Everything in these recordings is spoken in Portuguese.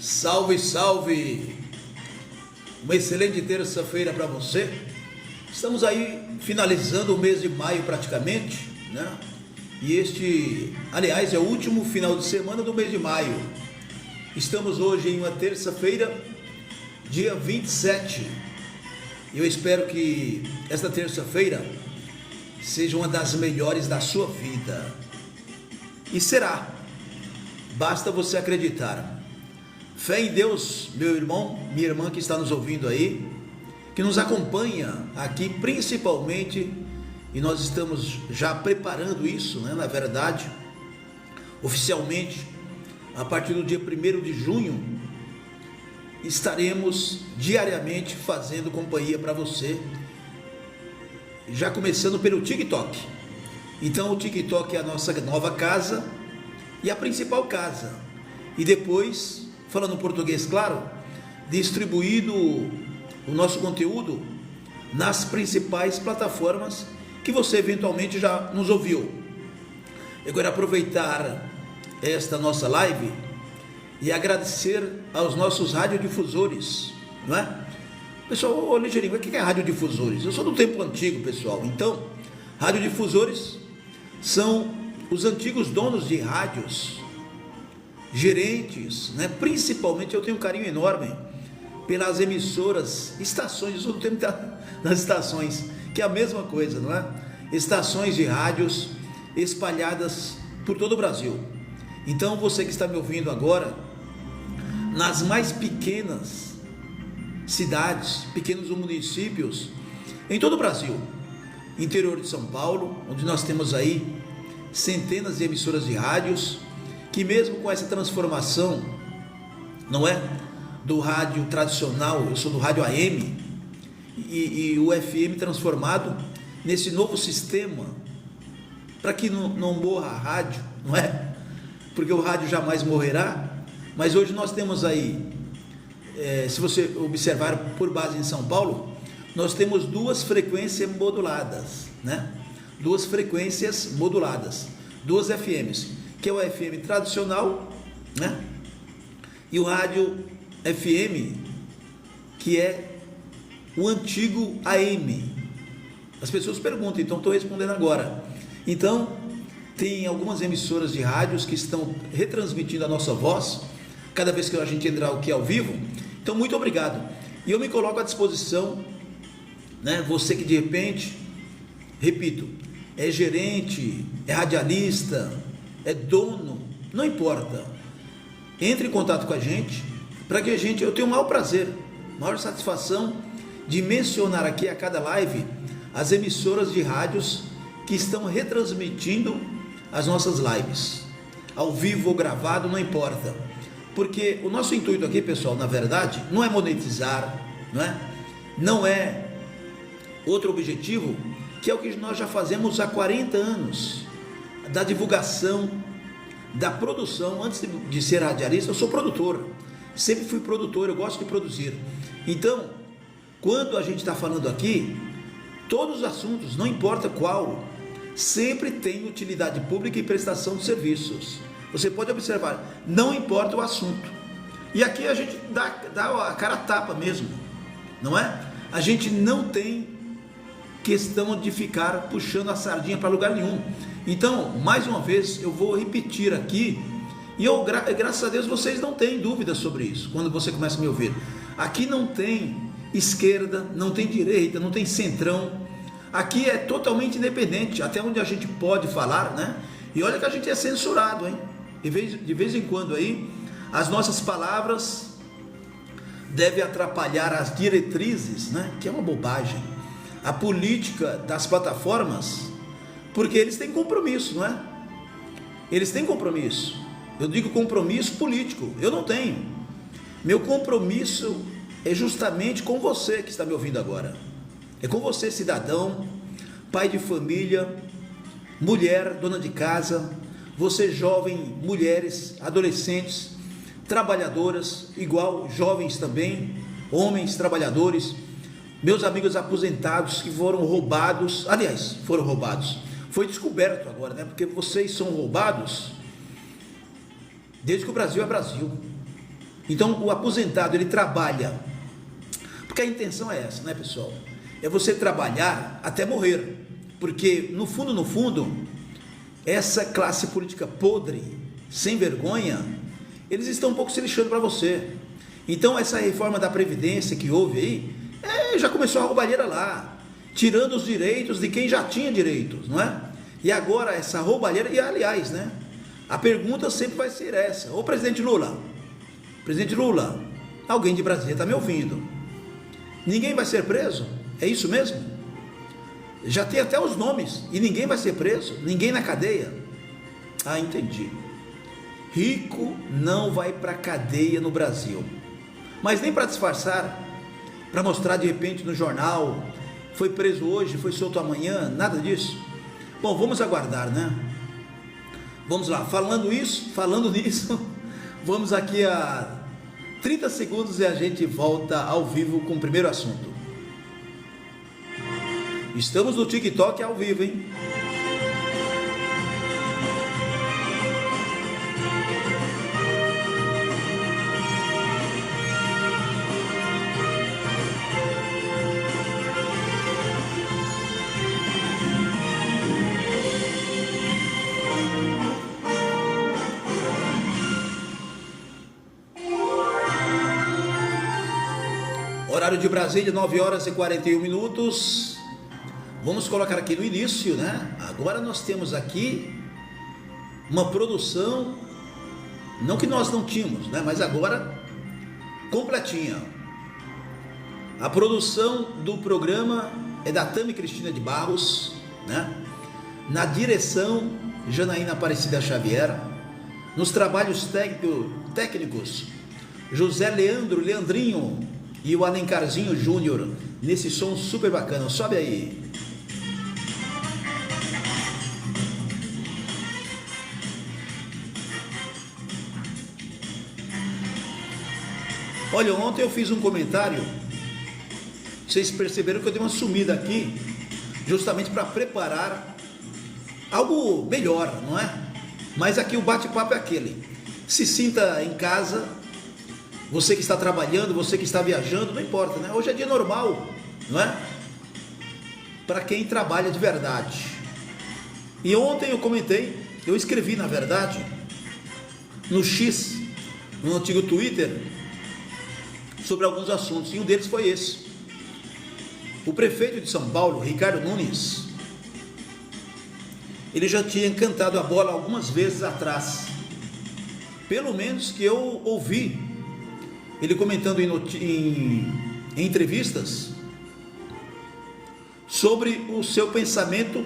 Salve, salve! Uma excelente terça-feira para você. Estamos aí finalizando o mês de maio praticamente, né? E este, aliás, é o último final de semana do mês de maio. Estamos hoje em uma terça-feira, dia 27. Eu espero que esta terça-feira seja uma das melhores da sua vida. E será. Basta você acreditar. Fé em Deus, meu irmão, minha irmã que está nos ouvindo aí, que nos acompanha aqui principalmente, e nós estamos já preparando isso, né? Na verdade, oficialmente, a partir do dia 1º de junho, estaremos diariamente fazendo companhia para você, já começando pelo TikTok. Então o TikTok é a nossa nova casa e a principal casa, e depois, falando português claro, distribuído o nosso conteúdo nas principais plataformas que você eventualmente já nos ouviu. Eu quero aproveitar esta nossa live e agradecer aos nossos radiodifusores, não é? Pessoal, ô Ligeirinho, o que é radiodifusores? Eu sou do tempo antigo, pessoal. Então, radiodifusores são os antigos donos de rádios, gerentes, né? Principalmente eu tenho um carinho enorme pelas emissoras, estações, eu sou do tempo das estações, que é a mesma coisa, não é? Estações de rádios espalhadas por todo o Brasil. Então, você que está me ouvindo agora, nas mais pequenas cidades, pequenos municípios, em todo o Brasil, interior de São Paulo, onde nós temos aí centenas de emissoras de rádios, que mesmo com essa transformação, não é? Do rádio tradicional, eu sou do rádio AM, e o FM transformado nesse novo sistema, para que não morra a rádio, não é? Porque o rádio jamais morrerá, mas hoje nós temos aí, se você observar por base em São Paulo, nós temos duas frequências moduladas, né? Duas frequências moduladas, duas FMs, que é o FM tradicional, né? E o rádio FM, que é o antigo AM. As pessoas perguntam, então estou respondendo agora. Então, tem algumas emissoras de rádios que estão retransmitindo a nossa voz, cada vez que a gente entrar aqui ao vivo. Então, muito obrigado. E eu me coloco à disposição, né? Você que de repente, repito, é gerente, é radialista, é dono, não importa. Entre em contato com a gente, para que eu tenha o maior prazer, maior satisfação de mencionar aqui a cada live as emissoras de rádios que estão retransmitindo as nossas lives, ao vivo ou gravado, não importa, porque o nosso intuito aqui, pessoal, na verdade, não é monetizar, não é outro objetivo, que é o que nós já fazemos há 40 anos, da divulgação, da produção. Antes de ser radialista, eu sou produtor, sempre fui produtor, eu gosto de produzir. Então, quando a gente está falando aqui, todos os assuntos, não importa qual, sempre tem utilidade pública e prestação de serviços. Você pode observar, não importa o assunto. E aqui a gente dá a cara a tapa mesmo, não é? A gente não tem questão de ficar puxando a sardinha para lugar nenhum. Então, mais uma vez, eu vou repetir aqui, e graças a Deus vocês não têm dúvidas sobre isso, quando você começa a me ouvir. Aqui não tem esquerda, não tem direita, não tem centrão. Aqui é totalmente independente, até onde a gente pode falar, né? E olha que a gente é censurado, hein? De vez em quando aí, as nossas palavras devem atrapalhar as diretrizes, né? Que é uma bobagem. A política das plataformas, porque eles têm compromisso, não é? Eles têm compromisso. Eu digo compromisso político, eu não tenho. Meu compromisso é justamente com você que está me ouvindo agora. É com você, cidadão, pai de família, mulher, dona de casa, você jovem, mulheres, adolescentes, trabalhadoras, igual jovens também, homens, trabalhadores, meus amigos aposentados que foram roubados, aliás, foram roubados, foi descoberto agora, né? Porque vocês são roubados desde que o Brasil é Brasil. Então o aposentado ele trabalha, porque a intenção é essa, né, pessoal? É você trabalhar até morrer, porque no fundo, essa classe política podre, sem vergonha, eles estão um pouco se lixando para você. Então essa reforma da Previdência que houve aí, já começou a roubalheira lá, tirando os direitos de quem já tinha direitos, não é? E agora essa roubalheira, e aliás, né, a pergunta sempre vai ser essa: ô presidente Lula, alguém de Brasília está me ouvindo, ninguém vai ser preso? É isso mesmo? Já tem até os nomes, e ninguém vai ser preso? Ninguém na cadeia? Ah, entendi. Rico não vai para a cadeia no Brasil, mas nem para disfarçar, para mostrar de repente no jornal, foi preso hoje, foi solto amanhã, nada disso. Bom, vamos aguardar, né? Vamos lá, falando nisso, vamos aqui a 30 segundos e a gente volta ao vivo com o primeiro assunto. Estamos no TikTok ao vivo, hein? Horário de Brasília, 9 horas e 41 minutos. Vamos colocar aqui no início, né? Agora nós temos aqui uma produção, não que nós não tínhamos, né? Mas agora completinha. A produção do programa é da Tami Cristina de Barros, né? Na direção, Janaína Aparecida Xavier. Nos trabalhos técnicos, José Leandrinho e o Alencarzinho Júnior, nesse som super bacana. Sobe aí. Olha, ontem eu fiz um comentário, vocês perceberam que eu dei uma sumida aqui, justamente para preparar algo melhor, não é? Mas aqui o bate-papo é aquele: se sinta em casa, você que está trabalhando, você que está viajando, não importa, né? Hoje é dia normal, não é? Para quem trabalha de verdade. E ontem eu escrevi, na verdade, no X, no antigo Twitter, sobre alguns assuntos, e um deles foi esse. O prefeito de São Paulo, Ricardo Nunes, ele já tinha cantado a bola algumas vezes atrás, pelo menos que eu ouvi ele comentando em entrevistas sobre o seu pensamento,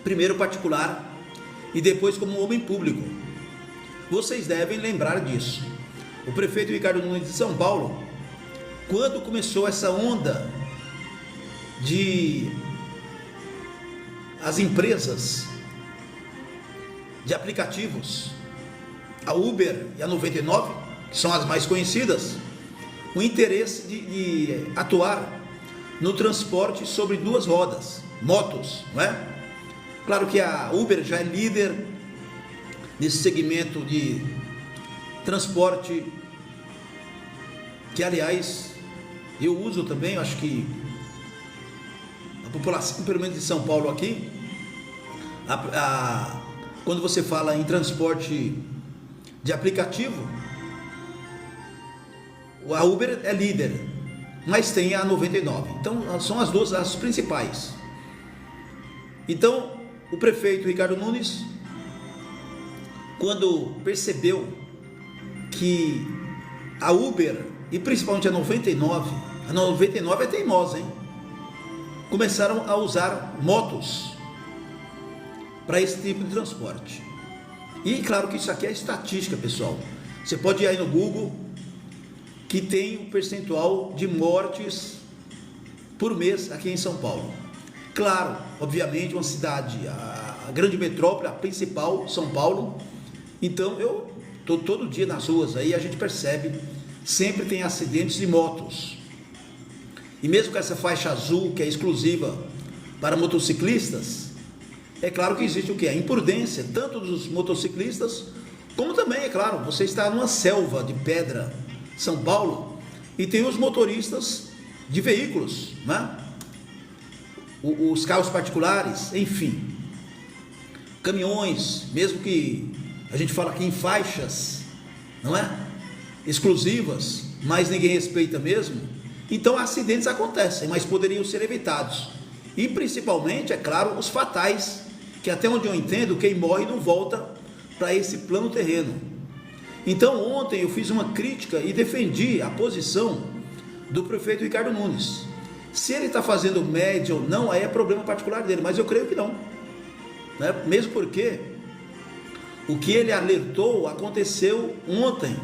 primeiro particular e depois como homem público. Vocês devem lembrar disso. O prefeito Ricardo Nunes de São Paulo, quando começou essa onda de as empresas de aplicativos, a Uber e a 99, que são as mais conhecidas, o interesse de atuar no transporte sobre duas rodas, motos, não é? Claro que a Uber já é líder nesse segmento de transporte, que aliás eu uso também. Eu acho que a população, pelo menos de São Paulo aqui, quando você fala em transporte de aplicativo, a Uber é líder, mas tem a 99. Então são as duas as principais. Então o prefeito Ricardo Nunes, quando percebeu que a Uber e principalmente a 99 é teimosa, hein? Começaram a usar motos para esse tipo de transporte. E claro que isso aqui é estatística, pessoal. Você pode ir aí no Google, que tem um percentual de mortes por mês aqui em São Paulo. Claro, obviamente, uma cidade, a grande metrópole, a principal, São Paulo. Então eu estou todo dia nas ruas, aí a gente percebe, sempre tem acidentes de motos. E mesmo com essa faixa azul, que é exclusiva para motociclistas, é claro que existe o que? A imprudência, tanto dos motociclistas Como também, é claro, você está numa selva de pedra, São Paulo, e tem os motoristas de veículos, né? Os carros particulares, enfim, caminhões, mesmo que a gente fala aqui em faixas, não é? Exclusivas, mas ninguém respeita mesmo. Então acidentes acontecem, mas poderiam ser evitados. E principalmente, é claro, os fatais, que até onde eu entendo, quem morre não volta para esse plano terreno. Então ontem eu fiz uma crítica e defendi a posição do prefeito Ricardo Nunes. Se ele está fazendo média ou não, aí é problema particular dele, mas eu creio que não, né? Mesmo porque o que ele alertou aconteceu ontem,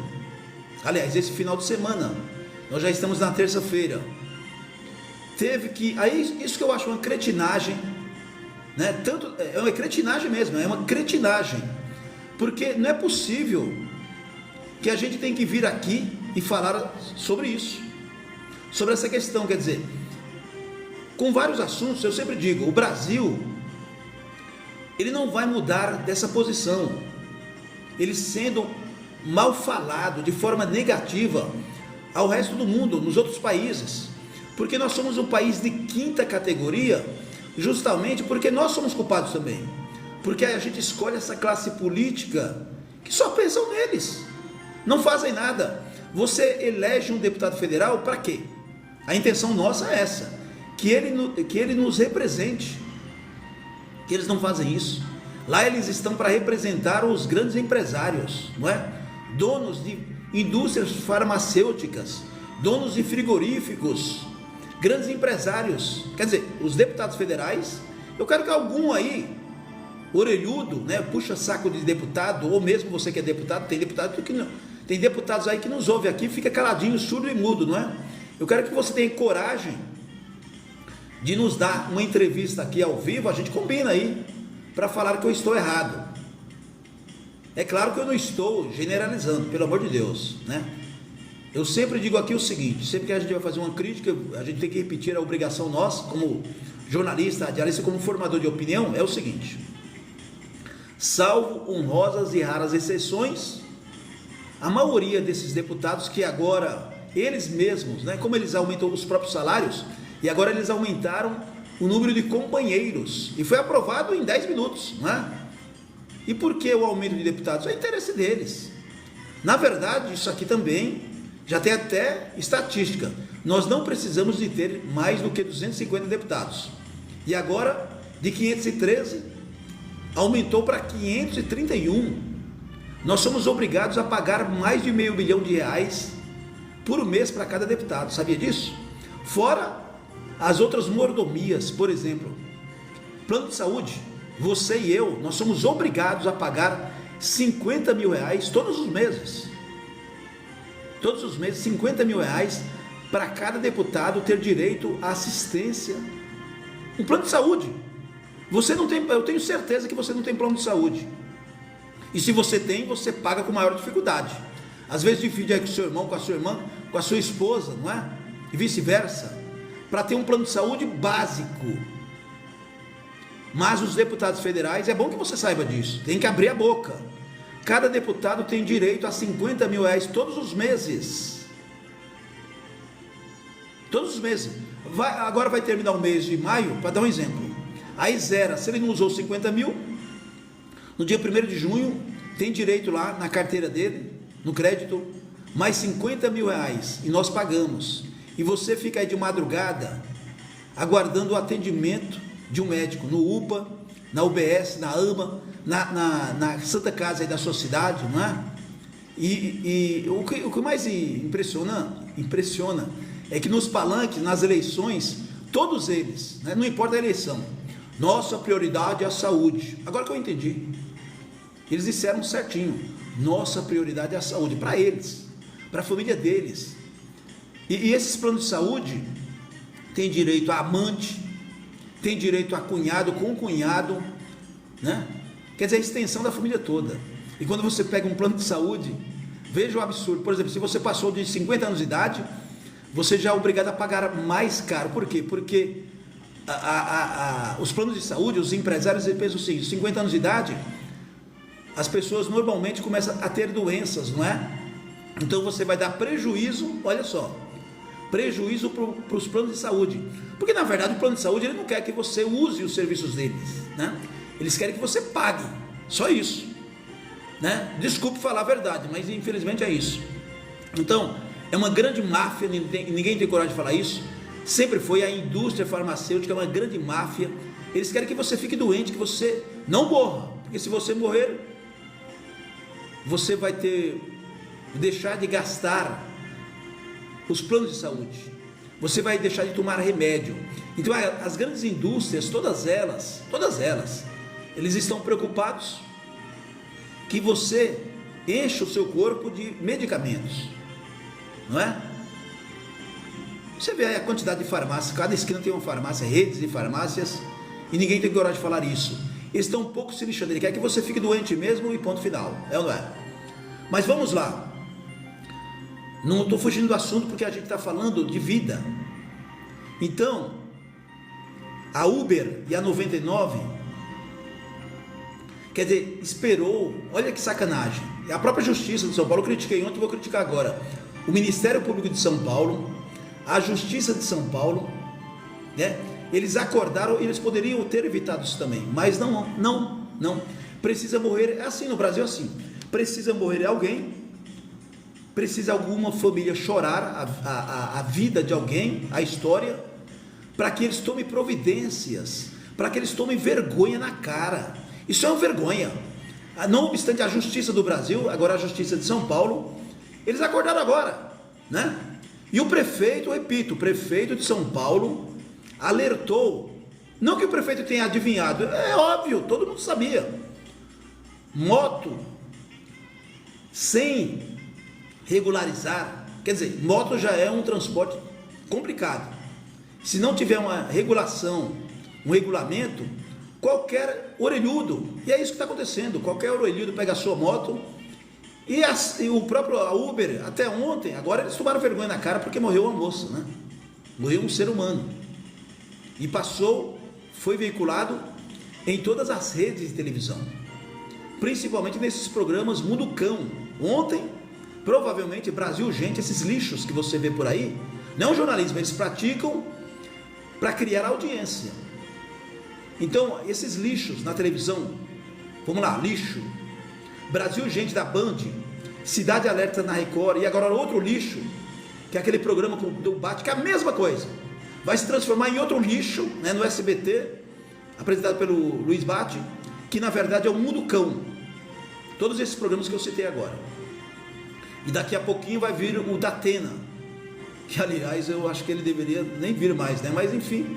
aliás, esse final de semana, nós já estamos na terça-feira, teve que, aí isso que eu acho uma cretinagem, né? Tanto, é uma cretinagem mesmo, é uma cretinagem, porque não é possível que a gente tem que vir aqui e falar sobre isso, sobre essa questão, quer dizer, com vários assuntos. Eu sempre digo, o Brasil, ele não vai mudar dessa posição, ele sendo mal falado de forma negativa ao resto do mundo, nos outros países, porque nós somos um país de quinta categoria, justamente porque nós somos culpados também, porque a gente escolhe essa classe política que só pensam neles, não fazem nada. Você elege um deputado federal para quê? A intenção nossa é essa, que ele nos represente, que eles não fazem isso. Lá eles estão para representar os grandes empresários, não é? Donos de indústrias farmacêuticas, donos de frigoríficos, grandes empresários. Quer dizer, os deputados federais, eu quero que algum aí, orelhudo, né, puxa saco de deputado, ou mesmo você que é deputado, tem deputados aí que nos ouve aqui, fica caladinho, surdo e mudo, não é? Eu quero que você tenha coragem de nos dar uma entrevista aqui ao vivo, a gente combina aí, para falar que eu estou errado. É claro que eu não estou generalizando, pelo amor de Deus, né? Eu sempre digo aqui o seguinte, sempre que a gente vai fazer uma crítica, a gente tem que repetir a obrigação nossa, como jornalista, radialista, como formador de opinião, é o seguinte: salvo honrosas e raras exceções, a maioria desses deputados que agora, eles mesmos, né, como eles aumentam os próprios salários, e agora eles aumentaram o número de companheiros, e foi aprovado em 10 minutos, não é? E por que o aumento de deputados? É interesse deles. Na verdade, isso aqui também já tem até estatística. Nós não precisamos de ter mais do que 250 deputados. E agora, de 513, aumentou para 531. Nós somos obrigados a pagar mais de R$500 milhão por mês para cada deputado. Sabia disso? Fora as outras mordomias, por exemplo, plano de saúde. Você e eu, nós somos obrigados a pagar R$50 mil todos os meses. Todos os meses, R$50 mil para cada deputado ter direito à assistência. Um plano de saúde. Você não tem, eu tenho certeza que você não tem plano de saúde. E se você tem, você paga com maior dificuldade. Às vezes divide com o seu irmão, com a sua irmã, com a sua esposa, não é? E vice-versa. Para ter um plano de saúde básico. Mas os deputados federais, é bom que você saiba disso, tem que abrir a boca. Cada deputado tem direito a R$50 mil todos os meses. Todos os meses. Agora vai terminar o mês de maio, para dar um exemplo. Aí zera, se ele não usou 50 mil, no dia 1º de junho, tem direito lá na carteira dele, no crédito, mais R$50 mil, e nós pagamos. E você fica aí de madrugada, aguardando o atendimento de um médico, no UPA, na UBS, na AMA, na Santa Casa aí da sua cidade, não é? E o que mais impressiona é que nos palanques, nas eleições, todos eles, né, não importa a eleição, nossa prioridade é a saúde. Agora que eu entendi, eles disseram certinho, nossa prioridade é a saúde, para eles, para a família deles. E esses planos de saúde têm direito a amante, tem direito a cunhado, concunhado, né? Quer dizer, a extensão da família toda. E quando você pega um plano de saúde, veja o absurdo. Por exemplo, se você passou de 50 anos de idade, você já é obrigado a pagar mais caro. Por quê? Porque os planos de saúde, os empresários, eles pensam assim, 50 anos de idade, as pessoas normalmente começam a ter doenças, não é? Então você vai dar prejuízo, olha só, prejuízo para os planos de saúde, porque na verdade o plano de saúde ele não quer que você use os serviços deles, né? Eles querem que você pague, só isso, né? Desculpe falar a verdade, mas infelizmente é isso. Então é uma grande máfia, ninguém tem coragem de falar isso. Sempre foi a indústria farmacêutica, é uma grande máfia. Eles querem que você fique doente, que você não morra, porque se você morrer, você vai deixar de gastar os planos de saúde, você vai deixar de tomar remédio. Então as grandes indústrias, todas elas, eles estão preocupados que você encha o seu corpo de medicamentos, não é? Você vê aí a quantidade de farmácias, cada esquina tem uma farmácia, redes de farmácias, e ninguém tem coragem de falar isso. Eles estão um pouco se lixando, ele quer que você fique doente mesmo e ponto final, é ou não é? Mas vamos lá, não estou fugindo do assunto porque a gente está falando de vida. Então, a Uber e a 99, quer dizer, esperou, olha que sacanagem, a própria Justiça de São Paulo, eu critiquei ontem, vou criticar agora, o Ministério Público de São Paulo, a Justiça de São Paulo, né? Eles acordaram, eles poderiam ter evitado isso também, mas não, precisa morrer, é assim no Brasil, é assim, precisa morrer alguém, precisa alguma família chorar a vida de alguém, a história, para que eles tomem providências, para que eles tomem vergonha na cara. Isso é uma vergonha. Não obstante a Justiça do Brasil, agora a Justiça de São Paulo, eles acordaram agora, né? E o prefeito, repito, o prefeito de São Paulo alertou, não que o prefeito tenha adivinhado, é óbvio, todo mundo sabia, moto sem regularizar, quer dizer, moto já é um transporte complicado, se não tiver uma regulação, um regulamento, qualquer orelhudo, e é isso que está acontecendo, qualquer orelhudo pega a sua moto, e o próprio Uber, até ontem, agora eles tomaram vergonha na cara porque morreu uma moça, né? Morreu um ser humano, e foi veiculado em todas as redes de televisão, principalmente nesses programas Mundo Cão. Ontem, provavelmente, Brasil Gente, esses lixos que você vê por aí, não é jornalismo, eles praticam para criar audiência. Então, esses lixos na televisão, vamos lá, lixo, Brasil Gente da Band, Cidade Alerta na Record, e agora outro lixo, que é aquele programa do Bate, que é a mesma coisa, vai se transformar em outro lixo, né, no SBT, apresentado pelo Luiz Bate, que na verdade é o Mundo Cão. Todos esses programas que eu citei agora. E daqui a pouquinho vai vir o Datena, que aliás eu acho que ele deveria nem vir mais, né? Mas enfim.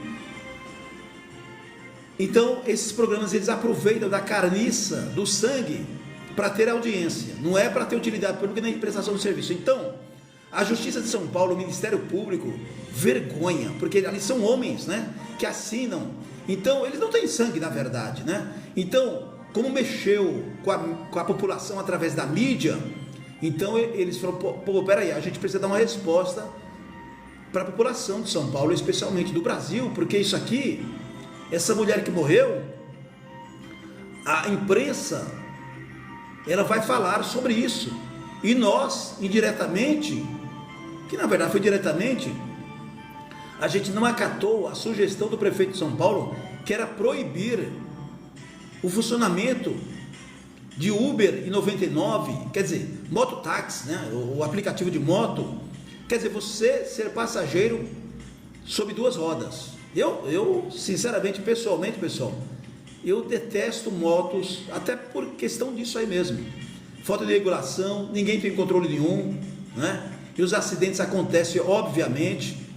Então esses programas eles aproveitam da carniça, do sangue, para ter audiência, não é para ter utilidade pública nem prestação de serviço. Então a Justiça de São Paulo, o Ministério Público, vergonha, porque ali são homens, né, que assinam, então eles não têm sangue na verdade, né? Então, como mexeu com a população através da mídia, então eles falaram, pô, peraí, a gente precisa dar uma resposta para a população de São Paulo, especialmente do Brasil, porque isso aqui, essa mulher que morreu, a imprensa, ela vai falar sobre isso, e nós, indiretamente, que na verdade foi diretamente, a gente não acatou a sugestão do prefeito de São Paulo, que era proibir o funcionamento de Uber e 99, quer dizer, mototáxi, né? O aplicativo de moto, quer dizer, você ser passageiro sob duas rodas. Eu sinceramente, pessoalmente, pessoal, eu detesto motos, até por questão disso aí mesmo, falta de regulação, ninguém tem controle nenhum, né? E os acidentes acontecem obviamente,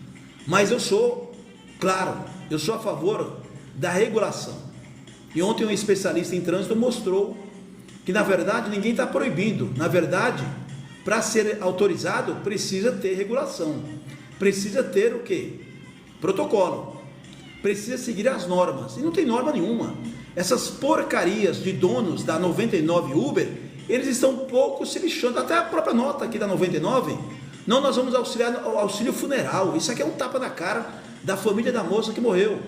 mas eu sou, claro, eu sou a favor da regulação. E ontem um especialista em trânsito mostrou que na verdade ninguém está proibindo, na verdade, para ser autorizado precisa ter regulação, precisa ter o quê? Protocolo, precisa seguir as normas, e não tem norma nenhuma. Essas porcarias de donos da 99 Uber, eles estão um pouco se lixando, até a própria nota aqui da 99, não, nós vamos auxiliar no auxílio funeral, isso aqui é um tapa na cara da família da moça que morreu,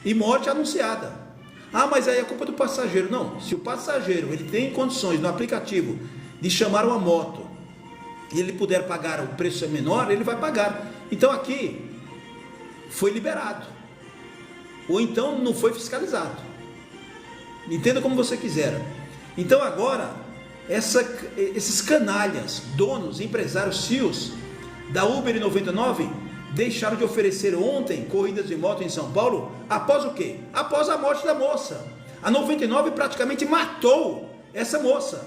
e morte anunciada. Ah, mas aí é culpa do passageiro. Não, se o passageiro ele tem condições no aplicativo de chamar uma moto e ele puder pagar o preço menor, ele vai pagar. Então aqui foi liberado, ou então não foi fiscalizado. Entenda como você quiser. Então agora esses canalhas, donos, empresários, CEOs da Uber e 99 deixaram de oferecer ontem corridas de moto em São Paulo, após o quê? Após a morte da moça. A 99 praticamente matou essa moça.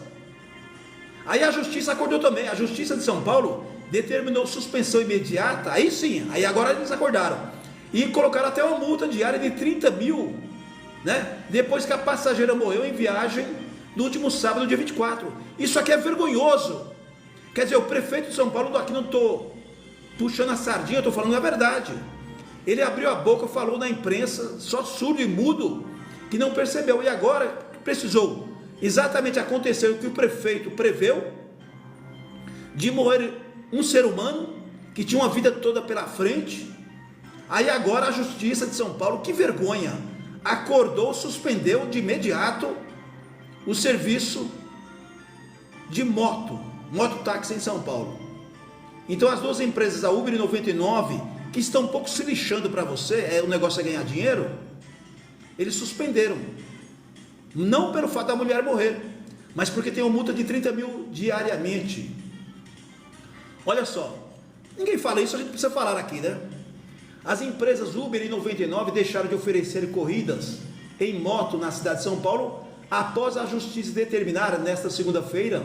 Aí a justiça acordou também. A justiça de São Paulo determinou suspensão imediata. Aí sim, aí agora eles acordaram e colocaram até uma multa diária de 30 mil, né? Depois que a passageira morreu em viagem no último sábado, dia 24. Isso aqui é vergonhoso. Quer dizer, o prefeito de São Paulo, aqui não estou puxando a sardinha, eu estou falando a verdade. Ele abriu a boca, falou na imprensa, só surdo e mudo, que não percebeu. E agora precisou exatamente acontecer o que o prefeito preveu, de morrer um ser humano que tinha uma vida toda pela frente. Aí agora a justiça de São Paulo, que vergonha, acordou, suspendeu de imediato o serviço de mototáxi em São Paulo. Então as duas empresas, a Uber e 99, que estão um pouco se lixando para você, o negócio é ganhar dinheiro, eles suspenderam. Não pelo fato da mulher morrer, mas porque tem uma multa de 30 mil diariamente. Olha só, ninguém fala isso, a gente precisa falar aqui, né? As empresas Uber e 99 deixaram de oferecer corridas em moto na cidade de São Paulo após a justiça determinar nesta segunda-feira,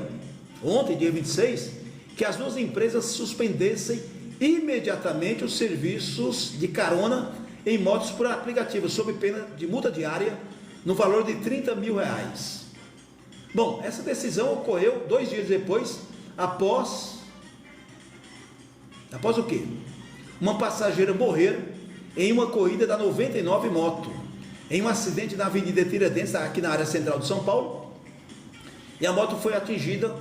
ontem, dia 26, que as duas empresas suspendessem imediatamente os serviços de carona em motos por aplicativo, sob pena de multa diária no valor de 30 mil reais. Bom, essa decisão ocorreu 2 dias depois, após o quê? Uma passageira morrer em uma corrida da 99 moto, em um acidente na Avenida Tiradentes, aqui na área central de São Paulo, e a moto foi atingida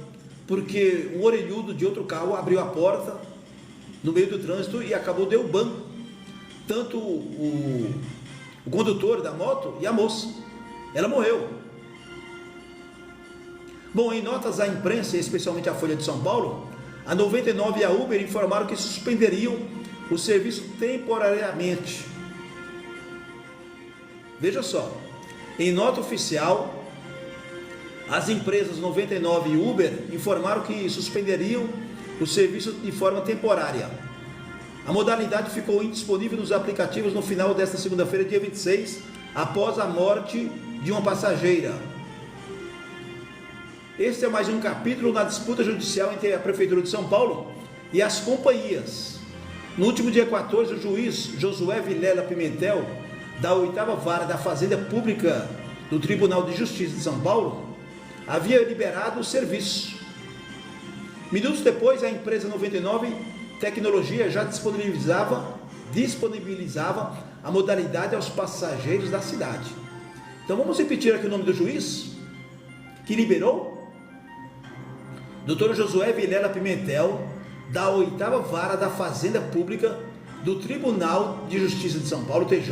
porque um orelhudo de outro carro abriu a porta no meio do trânsito e acabou derrubando tanto o condutor da moto e a moça. Ela morreu. Bom, em notas à imprensa, especialmente a Folha de São Paulo, a 99 e a Uber informaram que suspenderiam o serviço temporariamente. Veja só, em nota oficial, as empresas 99 e Uber informaram que suspenderiam o serviço de forma temporária. A modalidade ficou indisponível nos aplicativos no final desta segunda-feira, dia 26, após a morte de uma passageira. Este é mais um capítulo na disputa judicial entre a Prefeitura de São Paulo e as companhias. No último dia 14, o juiz Josué Vilela Pimentel, da 8ª Vara da Fazenda Pública do Tribunal de Justiça de São Paulo, havia liberado o serviço. Minutos depois, a empresa 99 Tecnologia já disponibilizava a modalidade aos passageiros da cidade. Então vamos repetir aqui o nome do juiz que liberou? Dr. Josué Vilela Pimentel, da 8ª Vara da Fazenda Pública do Tribunal de Justiça de São Paulo, TJ,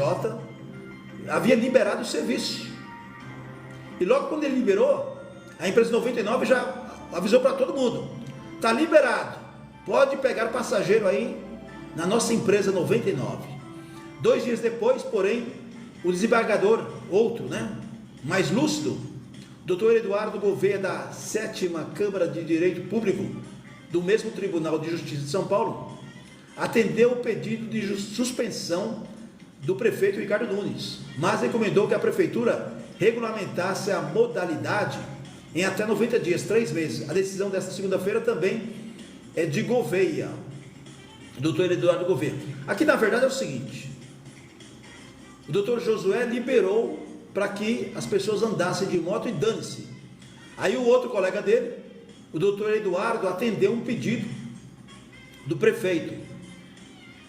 havia liberado o serviço. E logo quando ele liberou, a empresa 99 já avisou para todo mundo: está liberado, pode pegar passageiro aí na nossa empresa 99. 2 dias depois, porém, o desembargador, outro, mais lúcido, Dr. Eduardo Gouveia, da 7ª Câmara de Direito Público do mesmo Tribunal de Justiça de São Paulo, atendeu o pedido de suspensão do prefeito Ricardo Nunes, mas recomendou que a prefeitura regulamentasse a modalidade em até 90 dias, 3 meses. A decisão desta segunda-feira também é de Gouveia, Dr. Eduardo Gouveia. Aqui na verdade é o seguinte: o Dr. Josué liberou para que as pessoas andassem de moto e dane-se. Aí o outro colega dele, o Dr. Eduardo, atendeu um pedido do prefeito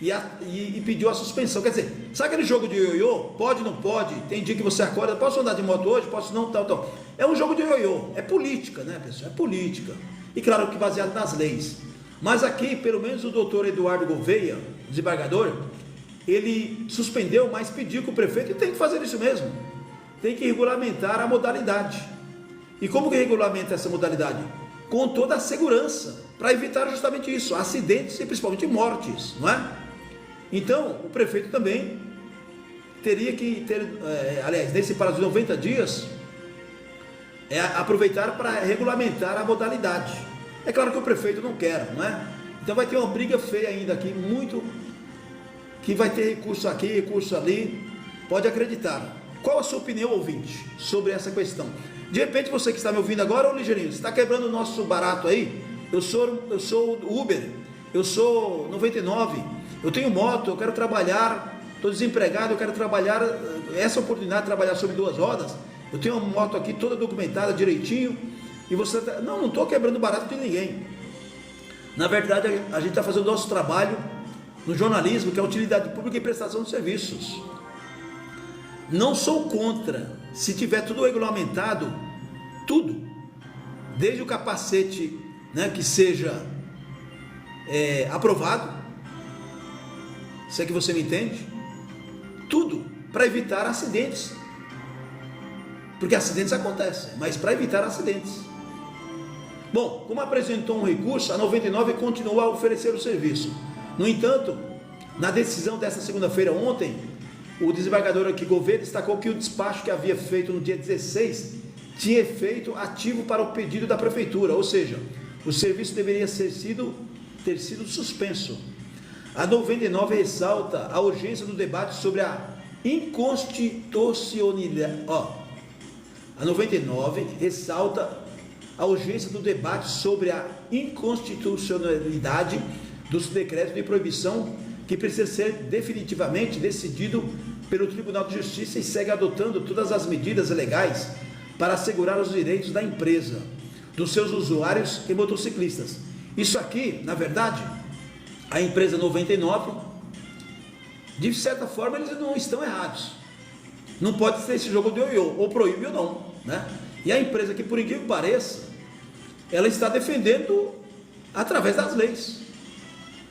e pediu a suspensão. Quer dizer, sabe aquele jogo de ioiô? Pode, não pode? Tem dia que você acorda, posso andar de moto hoje? Posso não, tal. É um jogo de ioiô, é política, pessoal? É política. E claro que baseado nas leis. Mas aqui, pelo menos o doutor Eduardo Gouveia, desembargador, ele suspendeu, mas pediu que o prefeito, e tem que fazer isso mesmo, tem que regulamentar a modalidade. E como que regulamenta essa modalidade? Com toda a segurança, para evitar justamente isso, acidentes e principalmente mortes, não é? Então, o prefeito também teria que ter, aliás, nesse prazo de 90 dias, aproveitar para regulamentar a modalidade. É claro que o prefeito não quer, não é? Então vai ter uma briga feia ainda aqui, muito, que vai ter recurso aqui, recurso ali, pode acreditar. Qual a sua opinião, ouvinte, sobre essa questão? De repente você que está me ouvindo agora, ô Ligeirinho, você está quebrando o nosso barato aí? Eu sou Uber, eu sou 99, eu tenho moto, eu quero trabalhar, estou desempregado, eu quero trabalhar, essa oportunidade de trabalhar sobre 2 rodas, eu tenho uma moto aqui toda documentada direitinho, e você tá, não estou quebrando o barato de ninguém. Na verdade, a gente está fazendo o nosso trabalho no jornalismo, que é a utilidade pública e prestação de serviços. Não sou contra, se tiver tudo regulamentado, tudo, desde o capacete, né, que seja aprovado, se é que você me entende, tudo para evitar acidentes, porque acidentes acontecem, mas para evitar acidentes. Bom, como apresentou um recurso, a 99 continua a oferecer o serviço. No entanto, na decisão desta segunda-feira ontem, o desembargador aqui Gouveia destacou que o despacho que havia feito no dia 16 tinha efeito ativo para o pedido da prefeitura, ou seja, o serviço deveria ter sido suspenso. A 99 ressalta a urgência do debate sobre a inconstitucionalidade. A 99 ressalta a urgência do debate sobre a inconstitucionalidade dos decretos de proibição, que precisa ser definitivamente decidido pelo Tribunal de Justiça, e segue adotando todas as medidas legais para assegurar os direitos da empresa, dos seus usuários e motociclistas. Isso aqui, na verdade, a empresa 99, de certa forma, eles não estão errados. Não pode ser esse jogo de ioiô, ou proíbe ou não, né? E a empresa, que por incrível que pareça, ela está defendendo através das leis.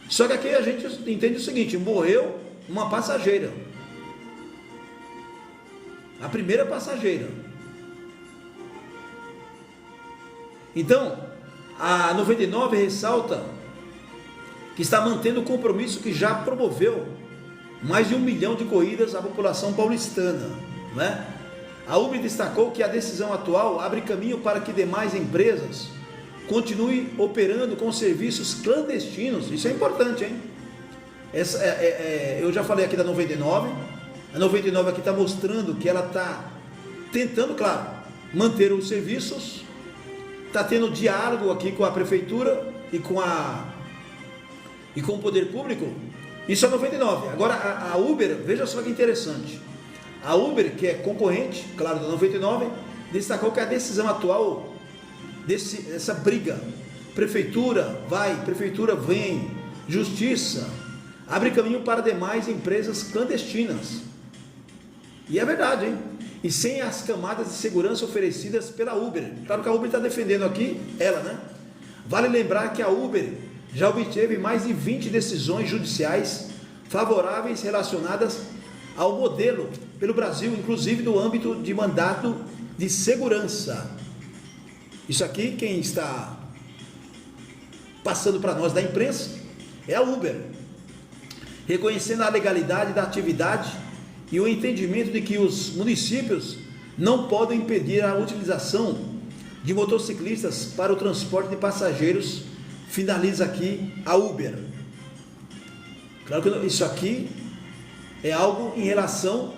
Só que aqui a gente entende o seguinte: morreu uma passageira, a primeira passageira. Então, a 99 ressalta que está mantendo o compromisso que já promoveu mais de 1 milhão de corridas à população paulistana, né? A Uber destacou que a decisão atual abre caminho para que demais empresas continuem operando com serviços clandestinos. Isso é importante, hein? Eu já falei aqui da 99. A 99 aqui está mostrando que ela está tentando, claro, manter os serviços, está tendo diálogo aqui com a prefeitura e com o poder público. Isso é 99. Agora a Uber, veja só que interessante. A Uber, que é concorrente, claro, da 99, destacou que a decisão atual dessa briga, prefeitura vai, prefeitura vem, justiça, abre caminho para demais empresas clandestinas. E é verdade, hein? E sem as camadas de segurança oferecidas pela Uber. Claro que a Uber está defendendo aqui ela, né? Vale lembrar que a Uber já obteve mais de 20 decisões judiciais favoráveis relacionadas ao modelo pelo Brasil, inclusive no âmbito de mandato de segurança. Isso aqui, quem está passando para nós da imprensa é a Uber, reconhecendo a legalidade da atividade e o entendimento de que os municípios não podem impedir a utilização de motociclistas para o transporte de passageiros. Finaliza aqui a Uber. Claro que isso aqui é algo em relação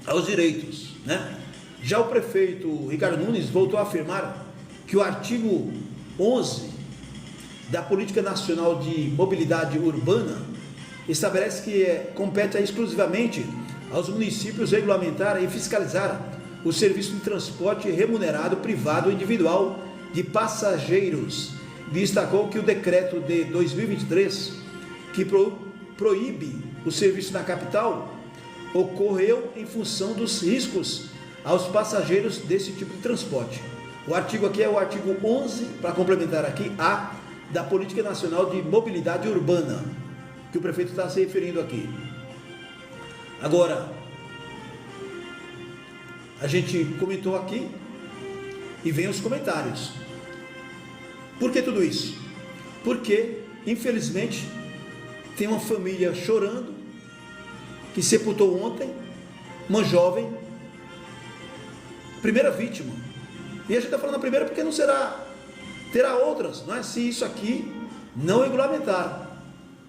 aos direitos, né? Já o prefeito Ricardo Nunes voltou a afirmar que o artigo 11 da Política Nacional de Mobilidade Urbana estabelece que compete exclusivamente aos municípios regulamentar e fiscalizar o serviço de transporte remunerado privado individual de passageiros. Destacou que o decreto de 2023, que proíbe o serviço na capital, ocorreu em função dos riscos aos passageiros desse tipo de transporte. O artigo aqui é o artigo 11, para complementar aqui, A, da Política Nacional de Mobilidade Urbana, que o prefeito está se referindo aqui. Agora, a gente comentou aqui e vem os comentários. Por que tudo isso? Porque, infelizmente, tem uma família chorando que sepultou ontem uma jovem, primeira vítima. E a gente está falando a primeira porque não terá outras, não é? Se isso aqui não regulamentar.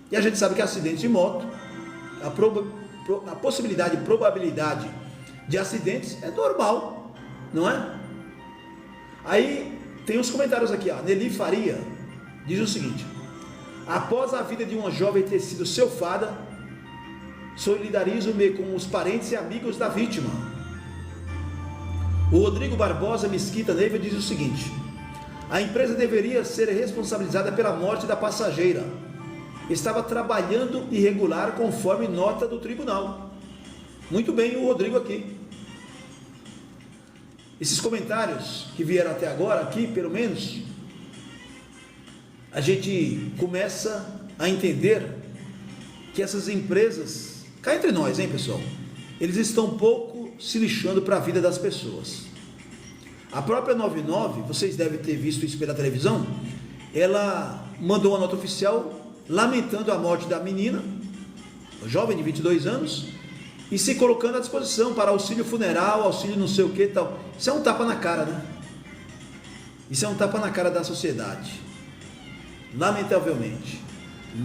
E a gente sabe que acidentes de moto, a possibilidade, probabilidade de acidentes é normal, não é? Aí tem uns comentários aqui, ó. Nelly Faria diz o seguinte: após a vida de uma jovem ter sido ceifada, solidarizo-me com os parentes e amigos da vítima. O Rodrigo Barbosa Mesquita Neiva diz o seguinte: a empresa deveria ser responsabilizada pela morte da passageira. Estava trabalhando irregular conforme nota do tribunal. Muito bem o Rodrigo aqui. Esses comentários que vieram até agora aqui, pelo menos, a gente começa a entender que essas empresas, cá entre nós, hein, pessoal, eles estão um pouco se lixando para a vida das pessoas. A própria 99, vocês devem ter visto isso pela televisão, ela mandou uma nota oficial lamentando a morte da menina, jovem de 22 anos, e se colocando à disposição para auxílio funeral, auxílio não sei o que e tal. Isso é um tapa na cara, né? Isso é um tapa na cara da sociedade. Lamentavelmente.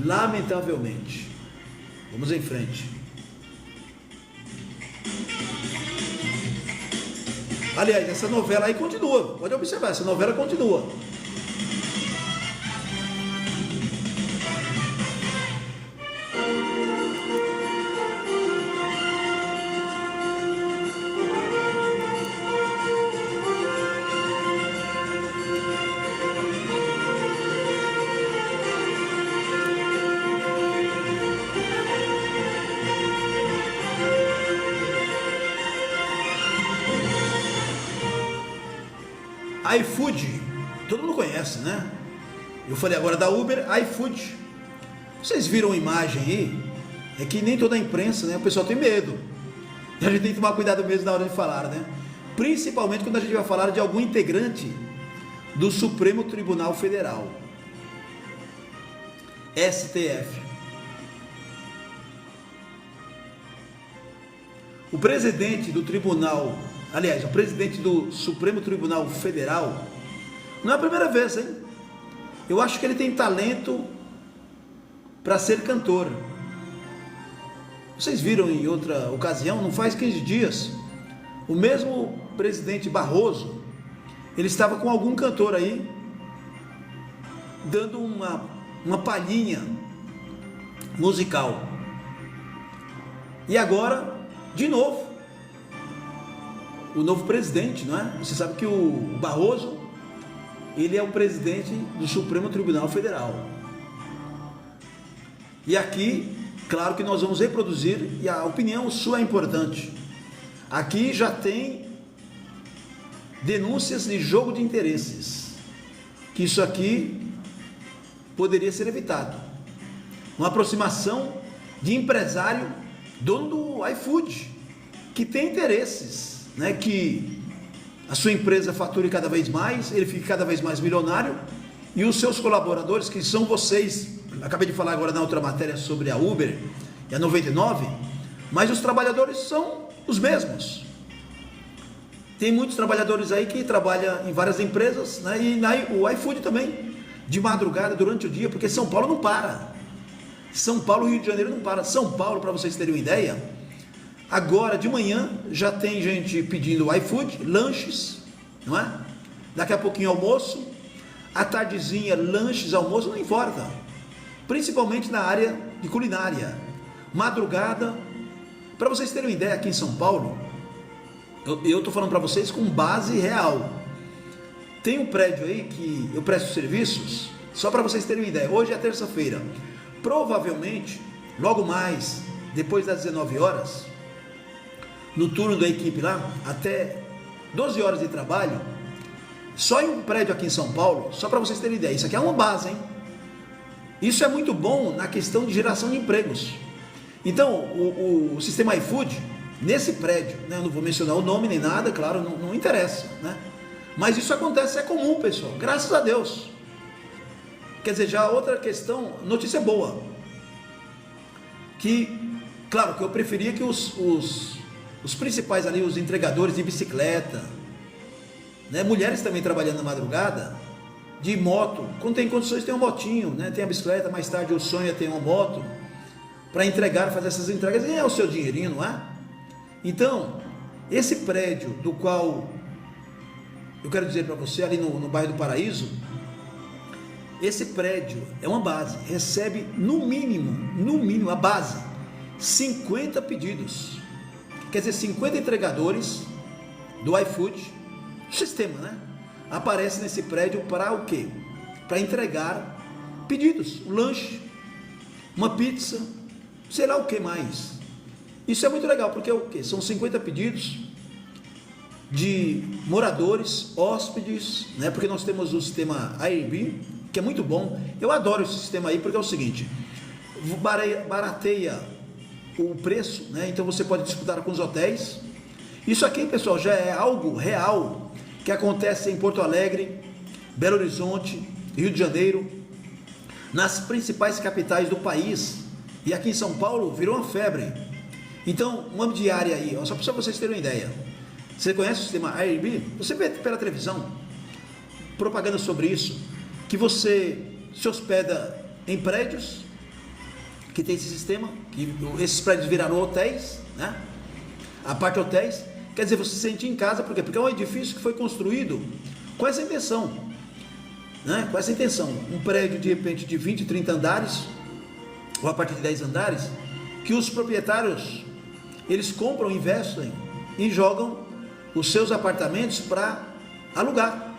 Lamentavelmente. Vamos em frente. Aliás, essa novela aí continua. Pode observar, essa novela continua. iFood, todo mundo conhece, né? Eu falei agora da Uber, iFood. Vocês viram a imagem aí? É que nem toda a imprensa, né? O pessoal tem medo. E a gente tem que tomar cuidado mesmo na hora de falar, né? Principalmente quando a gente vai falar de algum integrante do Supremo Tribunal Federal, STF. O presidente do tribunal, aliás, o presidente do Supremo Tribunal Federal, não é a primeira vez, hein? Eu acho que ele tem talento para ser cantor. Vocês viram em outra ocasião, não faz 15 dias, o mesmo presidente Barroso, ele estava com algum cantor aí, dando uma palhinha musical. E agora, de novo, o novo presidente, não é? Você sabe que o Barroso, ele é o presidente do Supremo Tribunal Federal. E aqui, claro que nós vamos reproduzir, e a opinião sua é importante. Aqui já tem denúncias de jogo de interesses, que isso aqui poderia ser evitado. Uma aproximação de empresário, dono do iFood, que tem interesses, né, que a sua empresa fature cada vez mais, ele fique cada vez mais milionário, e os seus colaboradores, que são vocês, acabei de falar agora na outra matéria sobre a Uber e a 99, mas os trabalhadores são os mesmos. Tem muitos trabalhadores aí que trabalham em várias empresas, né, e o iFood também, de madrugada, durante o dia, porque São Paulo não para. São Paulo e Rio de Janeiro não para. São Paulo, para vocês terem uma ideia, agora de manhã já tem gente pedindo iFood, lanches, não é? Daqui a pouquinho almoço, à tardezinha lanches, almoço, não importa. Principalmente na área de culinária. Madrugada, para vocês terem uma ideia, aqui em São Paulo, eu estou falando para vocês com base real. Tem um prédio aí que eu presto serviços, só para vocês terem uma ideia. Hoje é terça-feira. Provavelmente, logo mais, depois das 19 horas, no turno da equipe lá, até 12 horas de trabalho, só em um prédio aqui em São Paulo, só para vocês terem ideia, isso aqui é uma base, hein? Isso é muito bom na questão de geração de empregos. Então, o sistema iFood, nesse prédio, né? Eu não vou mencionar o nome nem nada, claro, não interessa, né? Mas isso acontece, é comum, pessoal, graças a Deus. Quer dizer, já outra questão, notícia boa, que, claro, que eu preferia que os principais ali, os entregadores de bicicleta, né? Mulheres também trabalhando na madrugada, de moto, quando tem condições tem um motinho, né? Tem a bicicleta, mais tarde o sonho é ter uma moto, para entregar, fazer essas entregas, e é o seu dinheirinho, não é? Então, esse prédio do qual eu quero dizer para você, ali no bairro do Paraíso, esse prédio é uma base, recebe no mínimo, a base, 50 pedidos, quer dizer, 50 entregadores do iFood, sistema, né? Aparece nesse prédio para o quê? Para entregar pedidos, um lanche, uma pizza, sei lá o que mais. Isso é muito legal, porque o quê? São 50 pedidos de moradores, hóspedes, né? Porque nós temos o sistema Airbnb, que é muito bom. Eu adoro esse sistema aí, porque é o seguinte, barateia o preço, né? Então você pode disputar com os hotéis. Isso aqui, pessoal, já é algo real que acontece em Porto Alegre, Belo Horizonte, Rio de Janeiro, nas principais capitais do país. E aqui em São Paulo virou uma febre. Então, uma diária aí, só para vocês terem uma ideia. Você conhece o sistema Airbnb? Você vê pela televisão propaganda sobre isso, que você se hospeda em prédios que tem esse sistema, que esses prédios viraram hotéis, né? A parte hotéis, quer dizer, você se sente em casa, por quê? Porque é um edifício que foi construído com essa intenção, né? Com essa intenção, um prédio de repente de 20, 30 andares, ou a partir de 10 andares, que os proprietários, eles compram, investem e jogam os seus apartamentos para alugar,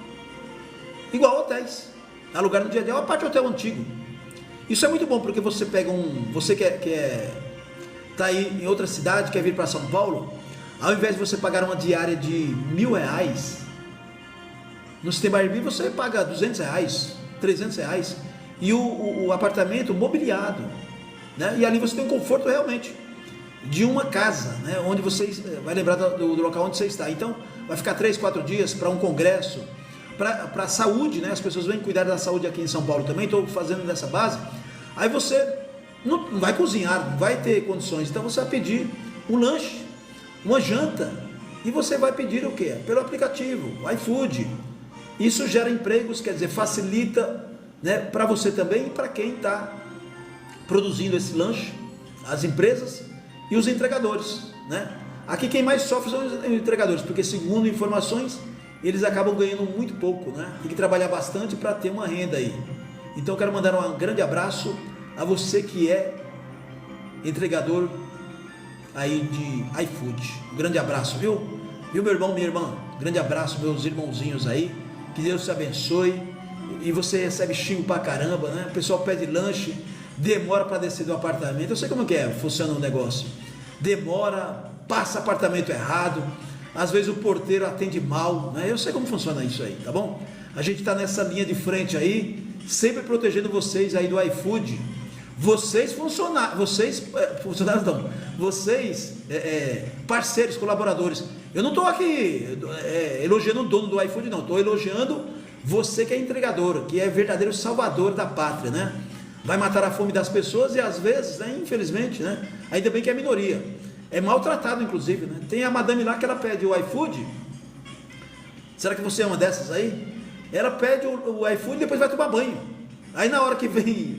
igual hotéis, alugar no dia a dia, uma parte hotel antigo. Isso é muito bom, porque você pega você quer tá aí em outra cidade, quer vir para São Paulo, ao invés de você pagar uma diária de R$1.000, no sistema Airbnb você paga R$200, R$300, e o apartamento mobiliado, né? E ali você tem um conforto realmente de uma casa, né? Onde você vai lembrar do local onde você está. Então vai ficar 3, 4 dias para um congresso, para a saúde, né? As pessoas vêm cuidar da saúde aqui em São Paulo também, estou fazendo nessa base. Aí você não vai cozinhar, não vai ter condições, então você vai pedir um lanche, uma janta, e você vai pedir o quê? Pelo aplicativo, iFood. Isso gera empregos, quer dizer, facilita, né, para você também e para quem está produzindo esse lanche, as empresas e os entregadores, né? Aqui quem mais sofre são os entregadores, porque segundo informações, eles acabam ganhando muito pouco, né? Tem que trabalhar bastante para ter uma renda aí. Então eu quero mandar um grande abraço a você que é entregador aí de iFood. Um grande abraço, viu? Viu, meu irmão, minha irmã? Grande abraço, meus irmãozinhos aí. Que Deus te abençoe. E você recebe xingo pra caramba, né? O pessoal pede lanche, demora para descer do apartamento. Eu sei como que é, funciona o negócio. Demora, passa apartamento errado. Às vezes o porteiro atende mal, né? Eu sei como funciona isso aí, tá bom? A gente está nessa linha de frente aí, sempre protegendo vocês aí do iFood. Vocês parceiros, colaboradores. Eu não estou aqui elogiando o dono do iFood, não. Estou elogiando você que é entregador, que é verdadeiro salvador da pátria, né? Vai matar a fome das pessoas e às vezes, né, infelizmente, né? Ainda bem que é a minoria. É maltratado, inclusive, né? Tem a madame lá que ela pede o iFood. Será que você é uma dessas aí? Ela pede o iFood e depois vai tomar banho. Aí na hora que vem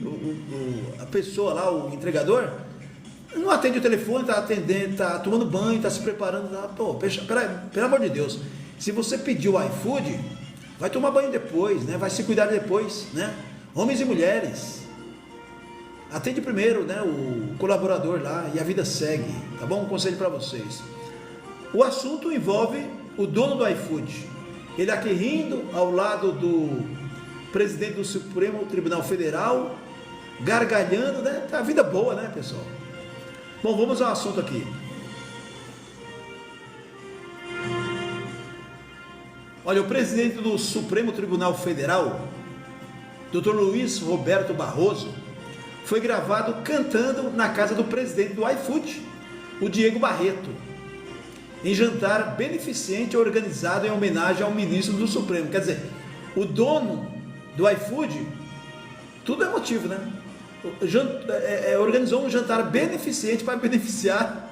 a pessoa lá, o entregador, não atende o telefone, está atendendo, está tomando banho, está se preparando. Pô, pelo amor de Deus, se você pediu o iFood, vai tomar banho depois, né? Vai se cuidar depois, né? Homens e mulheres, atende primeiro, né, o colaborador lá e a vida segue, tá bom? Um conselho para vocês. O assunto envolve o dono do iFood. Ele aqui rindo ao lado do presidente do Supremo Tribunal Federal, gargalhando, né? Tá a vida boa, né, pessoal? Bom, vamos ao assunto aqui. Olha, o presidente do Supremo Tribunal Federal, Dr. Luiz Roberto Barroso, foi gravado cantando na casa do presidente do iFood, o Diego Barreto. em jantar beneficente organizado em homenagem ao ministro do Supremo. Quer dizer, o dono do iFood, tudo é motivo, né? Organizou um jantar beneficente para beneficiar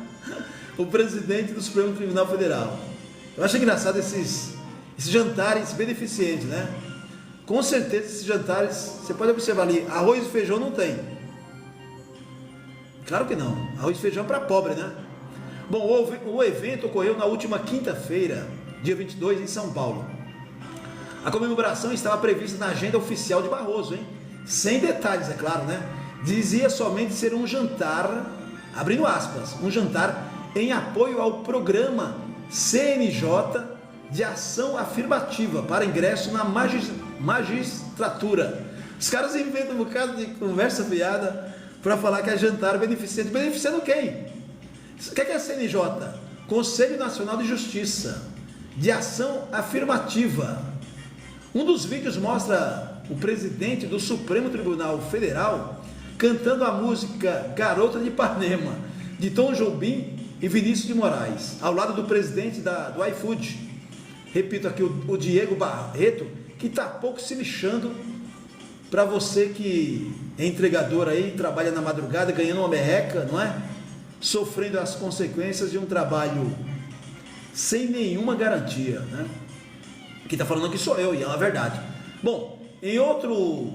o presidente do Supremo Tribunal Federal. Eu acho engraçado esses jantares beneficentes, né? Com certeza esses jantares, você pode observar ali, arroz e feijão não tem. Claro que não, arroz e feijão é para pobre, né? Bom, o evento ocorreu na última quinta-feira, dia 22, em São Paulo. A comemoração estava prevista na agenda oficial de Barroso, hein? Sem detalhes, é claro, né? Dizia somente ser um jantar, abrindo aspas, um jantar em apoio ao programa CNJ de ação afirmativa para ingresso na magistratura. Os caras inventam um bocado de conversa fiada para falar que é jantar beneficente. Beneficiando quem? O que é a CNJ? Conselho Nacional de Justiça de Ação Afirmativa. Um dos vídeos mostra o presidente do Supremo Tribunal Federal cantando a música Garota de Ipanema, de Tom Jobim e Vinícius de Moraes, ao lado do presidente do iFood. Repito aqui, o Diego Barreto, que está pouco se lixando para você que é entregador aí, trabalha na madrugada, ganhando uma merreca, não é? Sofrendo as consequências de um trabalho sem nenhuma garantia, né? Quem está falando aqui sou eu, e é uma verdade. Bom, em outro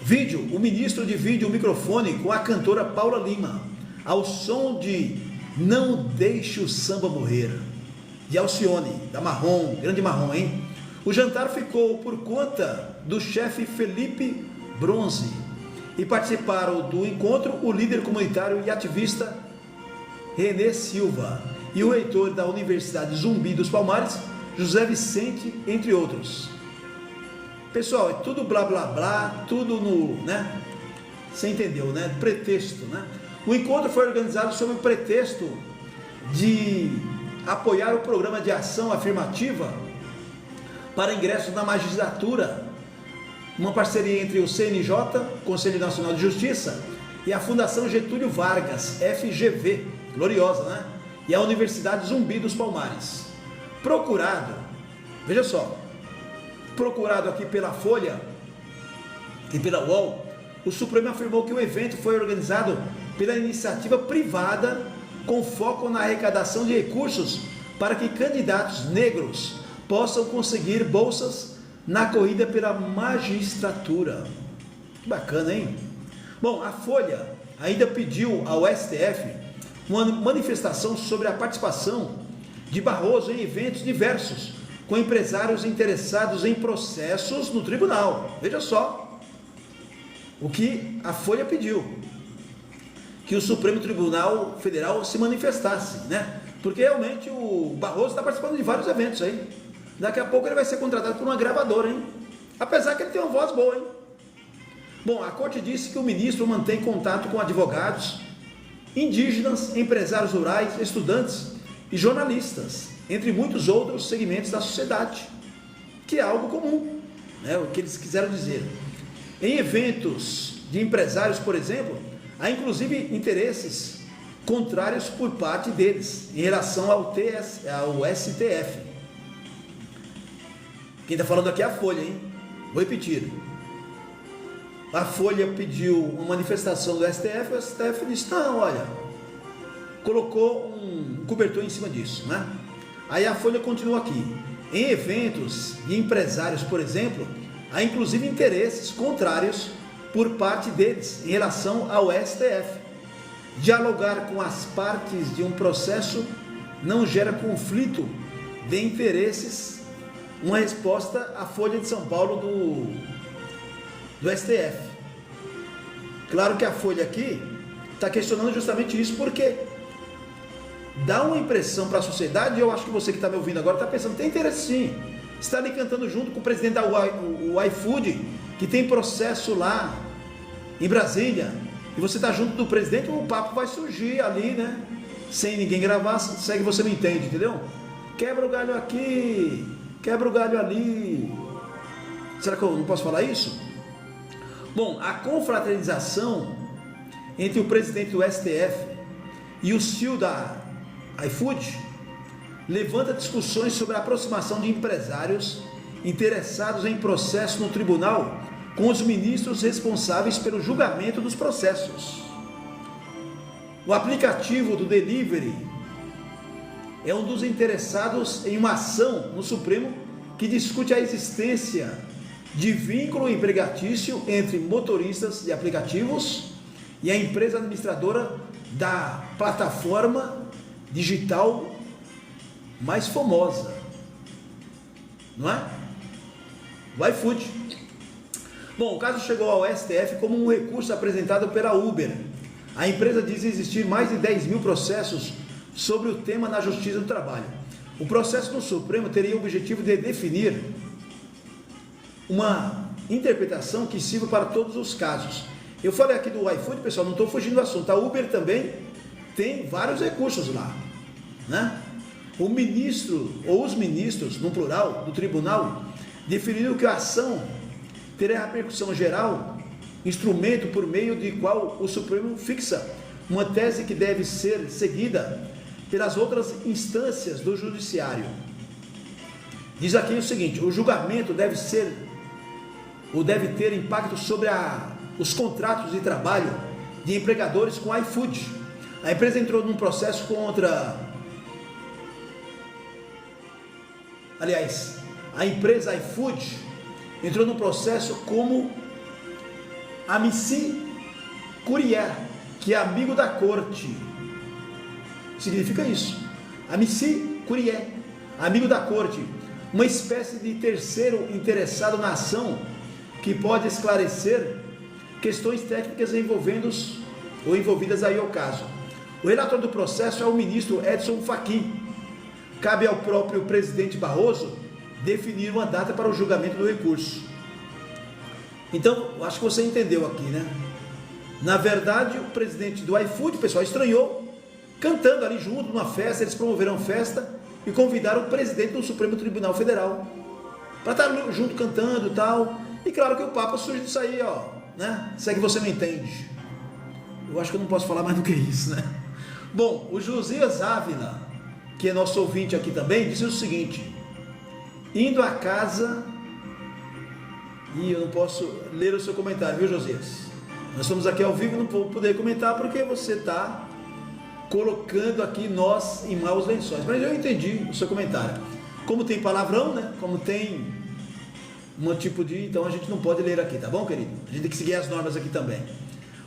vídeo, o ministro divide o microfone com a cantora Paula Lima, ao som de Não Deixe o Samba Morrer, de Alcione, da Marrom, grande Marrom, hein? O jantar ficou por conta do chefe Felipe Bronze e participaram do encontro o líder comunitário e ativista Renê Silva e o reitor da Universidade Zumbi dos Palmares, José Vicente, entre outros. Pessoal, é tudo blá blá blá, tudo no, né? Você entendeu, né? Pretexto, né? O encontro foi organizado sob o pretexto de apoiar o programa de ação afirmativa para ingresso na magistratura, uma parceria entre o CNJ, Conselho Nacional de Justiça, e a Fundação Getúlio Vargas, FGV, gloriosa, né? E a Universidade Zumbi dos Palmares. Procurado, veja só, procurado aqui pela Folha e pela UOL, o Supremo afirmou que o evento foi organizado pela iniciativa privada com foco na arrecadação de recursos para que candidatos negros possam conseguir bolsas na corrida pela magistratura. Que bacana, hein? Bom, a Folha ainda pediu ao STF uma manifestação sobre a participação de Barroso em eventos diversos, com empresários interessados em processos no tribunal. Veja só o que a Folha pediu, que o Supremo Tribunal Federal se manifestasse, né? Porque realmente o Barroso está participando de vários eventos aí. Daqui a pouco ele vai ser contratado por uma gravadora, hein? Apesar que ele tem uma voz boa, hein? Bom, a corte disse que o ministro mantém contato com advogados, indígenas, empresários rurais, estudantes e jornalistas, entre muitos outros segmentos da sociedade, que é algo comum, né? O que eles quiseram dizer. Em eventos de empresários, por exemplo, há inclusive interesses contrários por parte deles em relação ao STF. Quem está falando aqui é a Folha, hein? Vou repetir. A Folha pediu uma manifestação do STF, o STF disse, não, olha, colocou um cobertor em cima disso, né? Aí a Folha continua aqui. Em eventos de empresários, por exemplo, há inclusive interesses contrários por parte deles em relação ao STF. Dialogar com as partes de um processo não gera conflito de interesses. Uma resposta à Folha de São Paulo do STF. Claro que a Folha aqui está questionando justamente isso, porque dá uma impressão para a sociedade, e eu acho que você que está me ouvindo agora está pensando, tem interesse sim, está ali cantando junto com o presidente da iFood, que tem processo lá em Brasília, e você está junto do presidente, o papo vai surgir ali, né? Sem ninguém gravar, segue, você me entende, entendeu? Quebra o galho aqui, quebra o galho ali. Será que eu não posso falar isso? Bom, a confraternização entre o presidente do STF e o CEO da iFood levanta discussões sobre a aproximação de empresários interessados em processo no tribunal com os ministros responsáveis pelo julgamento dos processos. O aplicativo do Delivery é um dos interessados em uma ação no Supremo que discute a existência de vínculo empregatício entre motoristas de aplicativos e a empresa administradora da plataforma digital mais famosa, não é? O iFood. Bom, o caso chegou ao STF como um recurso apresentado pela Uber. A empresa diz existir mais de 10 mil processos sobre o tema na Justiça do Trabalho. O processo no Supremo teria o objetivo de definir uma interpretação que sirva para todos os casos. Eu falei aqui do iFood, pessoal, não estou fugindo do assunto. A Uber também tem vários recursos lá, né? O ministro, ou os ministros, no plural, do tribunal, definiram que a ação terá repercussão geral, instrumento por meio de qual o Supremo fixa uma tese que deve ser seguida pelas outras instâncias do judiciário. Diz aqui o seguinte: o julgamento deve ter impacto sobre os contratos de trabalho de empregadores com a iFood. A empresa entrou num processo a empresa iFood entrou num processo como amici curiae, que é amigo da corte. Significa isso. Amici curiae, amigo da corte, uma espécie de terceiro interessado na ação que pode esclarecer questões técnicas envolvidas aí ao caso. O relator do processo é o ministro Edson Fachin. Cabe ao próprio presidente Barroso definir uma data para o julgamento do recurso. Então, acho que você entendeu aqui, né? Na verdade, o presidente do iFood, o pessoal estranhou, cantando ali junto numa festa. Eles promoveram festa e convidaram o presidente do Supremo Tribunal Federal para estar junto cantando e tal. E claro que o papo surge disso aí, ó, né? Se é que você não entende. Eu acho que eu não posso falar mais do que isso, né? Bom, o Josias Ávila, que é nosso ouvinte aqui também, disse o seguinte: indo a casa, e eu não posso ler o seu comentário, viu, Josias? Nós estamos aqui ao vivo, não vou poder comentar porque você está colocando aqui nós em maus lençóis, mas eu entendi o seu comentário. Como tem palavrão, né? Como tem um tipo de... Então a gente não pode ler aqui, tá bom, querido? A gente tem que seguir as normas aqui também.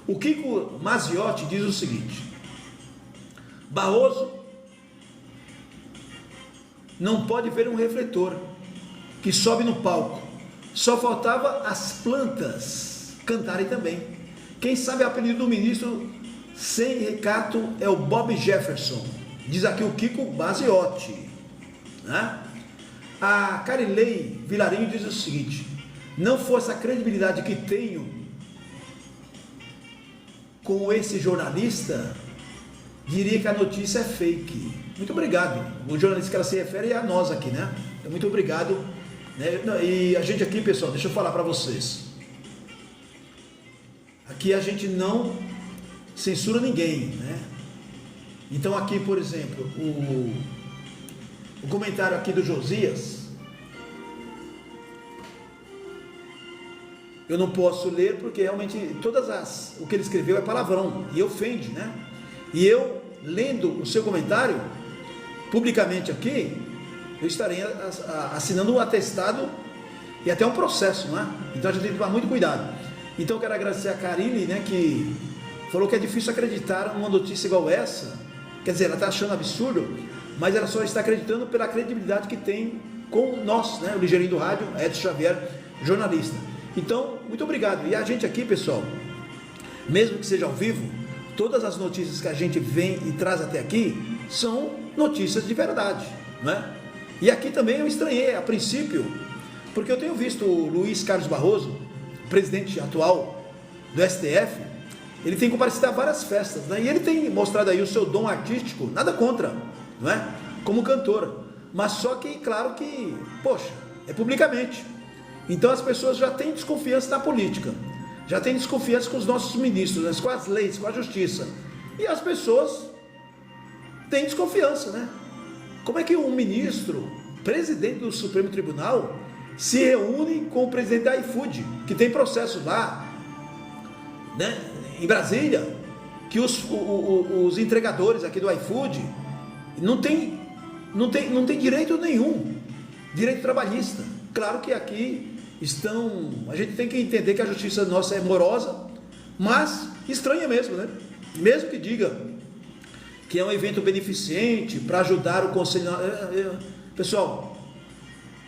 O Kiko Maziotti diz o seguinte: Barroso não pode ver um refletor que sobe no palco. Só faltava as plantas cantarem também. Quem sabe o apelido do ministro sem recato é o Bob Jefferson. Diz aqui o Kiko Maziotti, né? A Carilei Vilarinho diz o seguinte: não fosse a credibilidade que tenho com esse jornalista, diria que a notícia é fake. Muito obrigado. O jornalista que ela se refere é a nós aqui, né? Muito obrigado, né? E a gente aqui, pessoal, deixa eu falar para vocês. Aqui a gente não censura ninguém, né? Então aqui, por exemplo, o comentário aqui do Josias, eu não posso ler porque realmente o que ele escreveu é palavrão e ofende, né? E eu, lendo o seu comentário publicamente aqui, eu estarei assinando um atestado e até um processo, não é? Então a gente tem que tomar muito cuidado. Então eu quero agradecer a Carilli, né, que falou que é difícil acreditar numa notícia igual essa. Quer dizer, ela está achando absurdo, mas ela só está acreditando pela credibilidade que tem com nós, né? O ligeirinho do rádio, Edson Xavier, jornalista. Então, muito obrigado. E a gente aqui, pessoal, mesmo que seja ao vivo, todas as notícias que a gente vem e traz até aqui são notícias de verdade, não é? E aqui também eu estranhei a princípio, porque eu tenho visto o Luiz Carlos Barroso, presidente atual do STF, ele tem comparecido a várias festas, né? E ele tem mostrado aí o seu dom artístico, nada contra, não é? Como cantor, mas só que, claro que, poxa, é publicamente. Então as pessoas já têm desconfiança na política, já têm desconfiança com os nossos ministros, né? Com as leis, com a justiça. E as pessoas têm desconfiança, né? Como é que um ministro, presidente do Supremo Tribunal, se reúne com o presidente da iFood, que tem processo lá, né, em Brasília, que os entregadores aqui do iFood não tem direito nenhum, direito trabalhista. Claro que aqui a gente tem que entender que a justiça nossa é morosa, mas estranha mesmo, né? Mesmo que diga que é um evento beneficente para ajudar o conselho. Pessoal,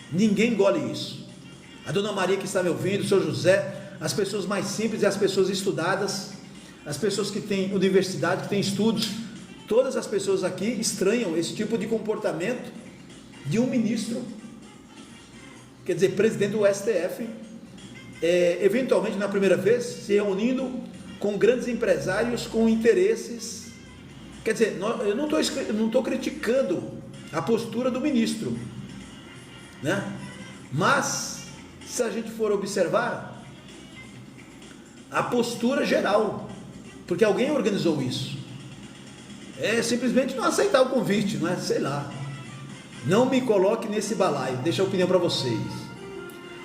ninguém engole isso. A dona Maria que está me ouvindo, o seu José, as pessoas mais simples e as pessoas estudadas, as pessoas que têm universidade, que têm estudos, todas as pessoas aqui estranham esse tipo de comportamento de um ministro, quer dizer, presidente do STF, eventualmente na primeira vez, se reunindo com grandes empresários com interesses. Quer dizer, eu não estou criticando a postura do ministro, né? Mas, se a gente for observar a postura geral, porque alguém organizou isso, é simplesmente não aceitar o convite, não é? Sei lá. Não me coloque nesse balaio, deixa a opinião para vocês.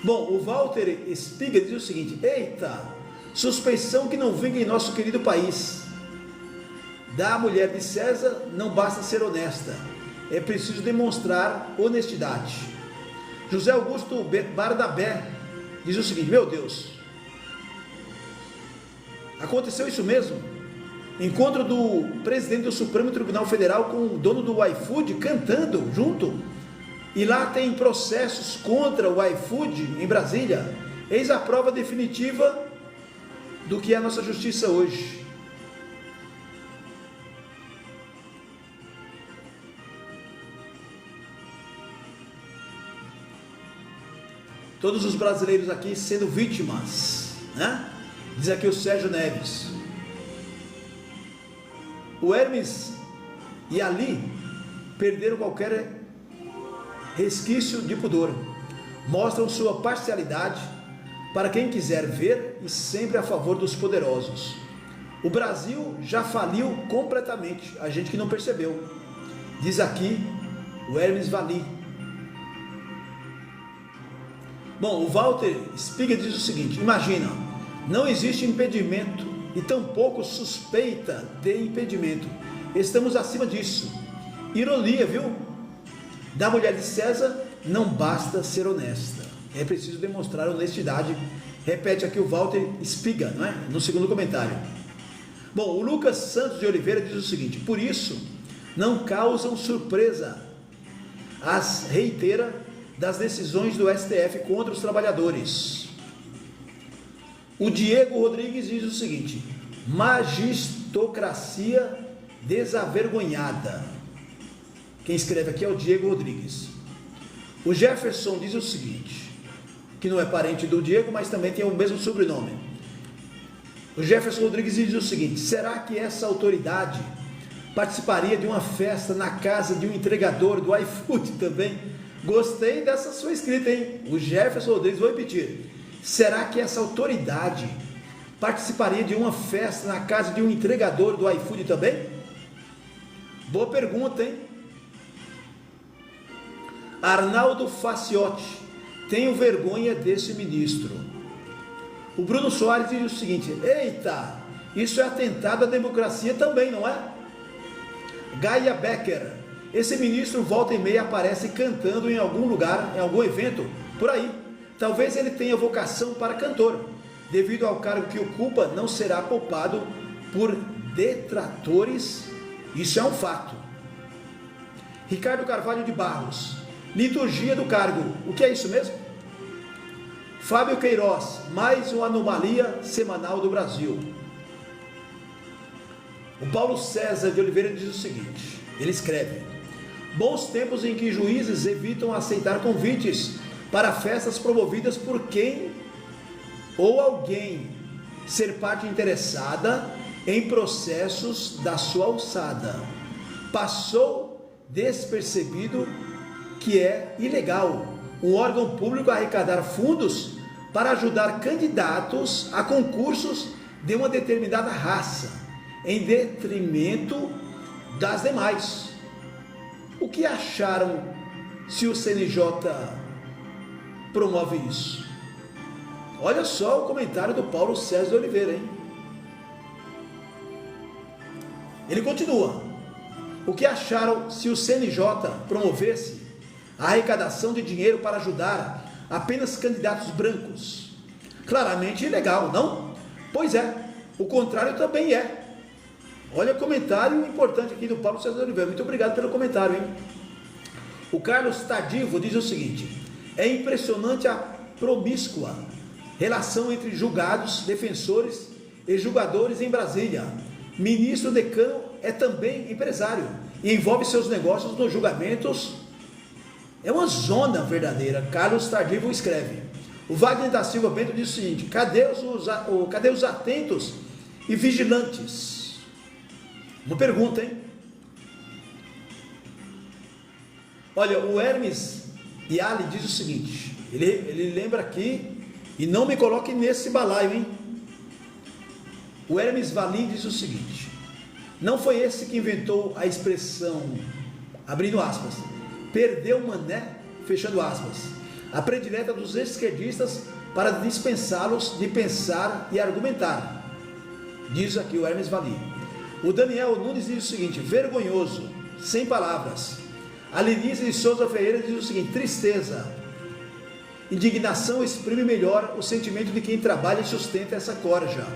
Bom, o Walter Espiga diz o seguinte: eita, suspeição que não vinga em nosso querido país. Da mulher de César não basta ser honesta, é preciso demonstrar honestidade. José Augusto Bardabé diz o seguinte: meu Deus, aconteceu isso mesmo? Encontro do presidente do Supremo Tribunal Federal com o dono do iFood cantando junto, e lá tem processos contra o iFood em Brasília. Eis a prova definitiva do que é a nossa justiça hoje. Todos os brasileiros aqui sendo vítimas, né? Diz aqui o Sérgio Neves. O Hermes e Ali perderam qualquer resquício de pudor, mostram sua parcialidade para quem quiser ver e sempre a favor dos poderosos. O Brasil já faliu completamente, a gente que não percebeu, diz aqui o Hermes Vali. Bom, o Walter Spiga diz o seguinte: imagina, não existe impedimento e tampouco suspeita de impedimento. Estamos acima disso. Ironia, viu? Da mulher de César não basta ser honesta, é preciso demonstrar honestidade. Repete aqui o Walter Spiga, não é? No segundo comentário. Bom, o Lucas Santos de Oliveira diz o seguinte: por isso não causam surpresa as reitera das decisões do STF contra os trabalhadores. O Diego Rodrigues diz o seguinte: magistocracia desavergonhada. Quem escreve aqui é o Diego Rodrigues. O Jefferson diz o seguinte, que não é parente do Diego, mas também tem o mesmo sobrenome. O Jefferson Rodrigues diz o seguinte: será que essa autoridade participaria de uma festa na casa de um entregador do iFood também? Gostei dessa sua escrita, hein? O Jefferson Rodrigues, vou repetir: será que essa autoridade participaria de uma festa na casa de um entregador do iFood também? Boa pergunta, hein? Arnaldo Faciotti: tenho vergonha desse ministro. O Bruno Soares diz o seguinte: eita, isso é atentado à democracia também, não é? Gaia Becker: esse ministro volta e meia aparece cantando em algum lugar, em algum evento, por aí. Talvez ele tenha vocação para cantor. Devido ao cargo que ocupa, não será poupado por detratores. Isso é um fato. Ricardo Carvalho de Barros: liturgia do cargo. O que é isso mesmo? Fábio Queiroz: mais uma anomalia semanal do Brasil. O Paulo César de Oliveira diz o seguinte, ele escreve: bons tempos em que juízes evitam aceitar convites para festas promovidas por quem ou alguém ser parte interessada em processos da sua alçada. Passou despercebido que é ilegal um órgão público arrecadar fundos para ajudar candidatos a concursos de uma determinada raça, em detrimento das demais. O que acharam se o CNJ promove isso? Olha só o comentário do Paulo César de Oliveira, hein? Ele continua: o que acharam se o CNJ promovesse a arrecadação de dinheiro para ajudar apenas candidatos brancos? Claramente ilegal, não? Pois é, o contrário também é. Olha o comentário importante aqui do Paulo César de Oliveira. Muito obrigado pelo comentário, hein? O Carlos Tadivo diz o seguinte: é impressionante a promíscua relação entre julgados, defensores e julgadores em Brasília. Ministro decano é também empresário e envolve seus negócios nos julgamentos. É uma zona verdadeira. Carlos Tadivo escreve. O Wagner da Silva Bento diz o seguinte: cadê os atentos e vigilantes? Uma pergunta, hein? Olha, o Hermes Yali diz o seguinte, ele lembra aqui, e não me coloque nesse balaio, hein? O Hermes Valim diz o seguinte: não foi esse que inventou a expressão, abrindo aspas, perdeu mané, fechando aspas, a predileta dos esquerdistas para dispensá-los de pensar e argumentar. Diz aqui o Hermes Valim. O Daniel Nunes diz o seguinte: vergonhoso, sem palavras. A Lenise de Souza Ferreira diz o seguinte: tristeza. Indignação exprime melhor o sentimento de quem trabalha e sustenta essa corja.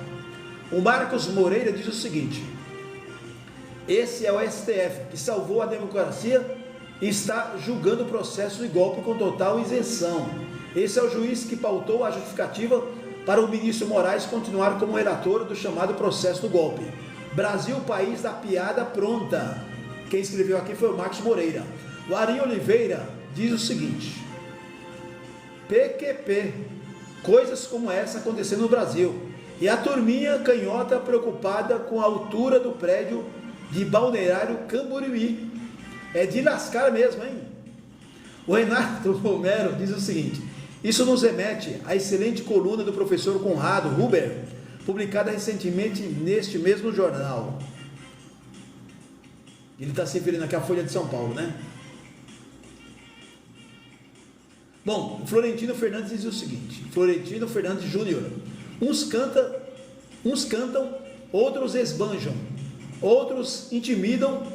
O Marcos Moreira diz o seguinte: esse é o STF que salvou a democracia e está julgando o processo de golpe com total isenção. Esse é o juiz que pautou a justificativa para o ministro Moraes continuar como relator do chamado processo do golpe. Brasil, país da piada pronta. Quem escreveu aqui foi o Marcos Moreira. O Ari Oliveira diz o seguinte: PQP, coisas como essa acontecendo no Brasil. E a turminha canhota preocupada com a altura do prédio de Balneário Camboriú. É de lascar mesmo, hein? O Renato Romero diz o seguinte: isso nos remete à excelente coluna do professor Conrado Huber, publicada recentemente neste mesmo jornal. Ele está se referindo aqui à Folha de São Paulo, né? Bom, o Florentino Fernandes diz o seguinte: Florentino Fernandes Júnior, uns cantam, outros esbanjam, outros intimidam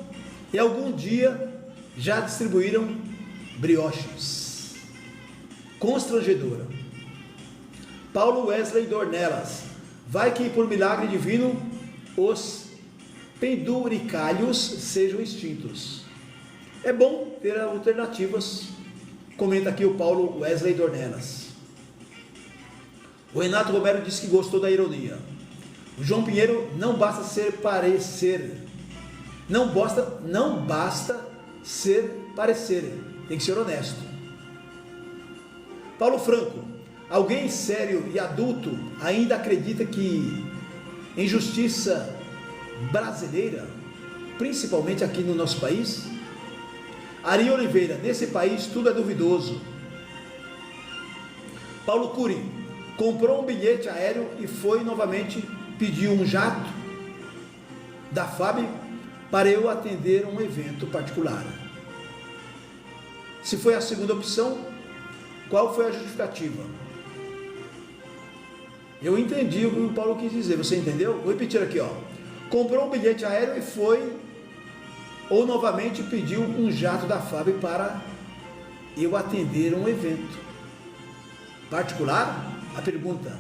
e algum dia já distribuíram brioches. Constrangedora. Paulo Wesley Dornelas, vai que por milagre divino os penduricalhos sejam extintos. É bom ter alternativas, comenta aqui o Paulo Wesley Dornelas. O Renato Romero disse que gostou da ironia. O João Pinheiro: não basta ser parecer, não basta ser parecer, tem que ser honesto. Paulo Franco: alguém sério e adulto ainda acredita que em justiça brasileira, principalmente aqui no nosso país? Ari Oliveira: nesse país tudo é duvidoso. Paulo Cury: comprou um bilhete aéreo e foi novamente pedir um jato da FAB para eu atender um evento particular. Se foi a segunda opção, qual foi a justificativa? Eu entendi o que o Paulo quis dizer, você entendeu? Vou repetir aqui, ó. Comprou um bilhete aéreo e foi, ou novamente pediu um jato da FAB para eu atender um evento particular? A pergunta: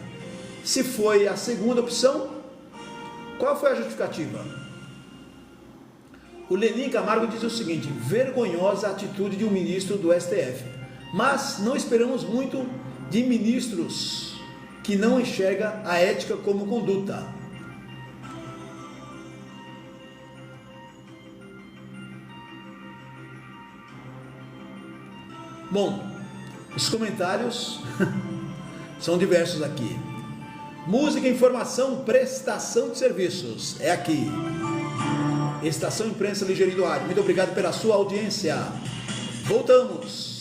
se foi a segunda opção, qual foi a justificativa? O Lenin Camargo diz o seguinte: vergonhosa atitude de um ministro do STF, mas não esperamos muito de ministros que não enxerga a ética como conduta. Bom, os comentários são diversos aqui. Música, informação, prestação de serviços. É aqui. Estação Imprensa Ligeirinho do Rádio. Muito obrigado pela sua audiência. Voltamos.